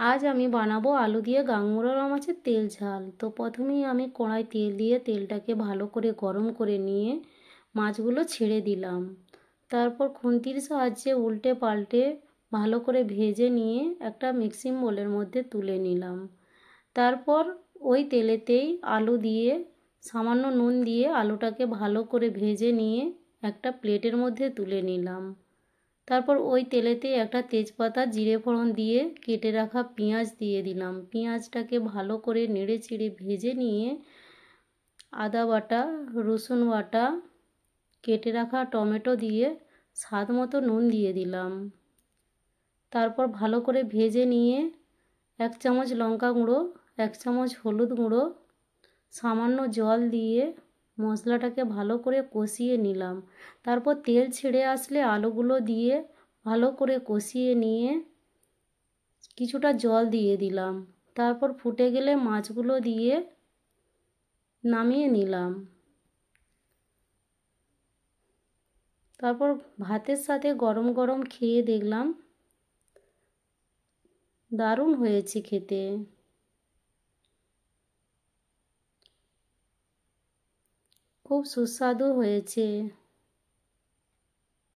আজ আমি বানাবো আলু দিয়ে গাঙমুরলা মাছের তেল ঝাল। তো প্রথমেই আমি কড়াই তেল দিয়ে তেলটাকে ভালো করে গরম করে নিয়ে মাছগুলো ছেড়ে দিলাম। তারপর খুন্তির সাহায্যে উল্টে পাল্টে ভালো করে ভেজে নিয়ে একটা মিক্সিং বোলের মধ্যে তুলে নিলাম। তারপর ওই তেলেতেই আলু দিয়ে সামান্য নুন দিয়ে আলুটাকে ভালো করে ভেজে নিয়ে একটা প্লেটের মধ্যে তুলে নিলাম। তারপর ওই তেলেতে একটা তেজপাতা জিরে ফোড়ন দিয়ে কেটে রাখা পেঁয়াজ দিয়ে দিলাম। পেঁয়াজটাকে ভালো করে নেড়ে চেড়ে ভেজে নিয়ে আদা বাটা, রসুন বাটা, কেটে রাখা টমেটো দিয়ে স্বাদ মতো নুন দিয়ে দিলাম। তারপর ভালো করে ভেজে নিয়ে 1 চামচ লঙ্কা গুঁড়ো, 1 চামচ হলুদ গুঁড়ো, সামান্য জল দিয়ে মশলাটাকে ভালো করে কষিয়ে নিলাম। তারপর তেল ছেড়ে আসলে আলুগুলো দিয়ে ভালো করে কষিয়ে নিয়ে কিছুটা জল দিয়ে দিলাম। তারপর ফুটে গেলে মাছগুলো দিয়ে নামিয়ে নিলাম। তারপর ভাতের সাথে গরম গরম খেয়ে দেখলাম দারুণ হয়েছে খেতে। খুব সুস্বাদু হয়েছে।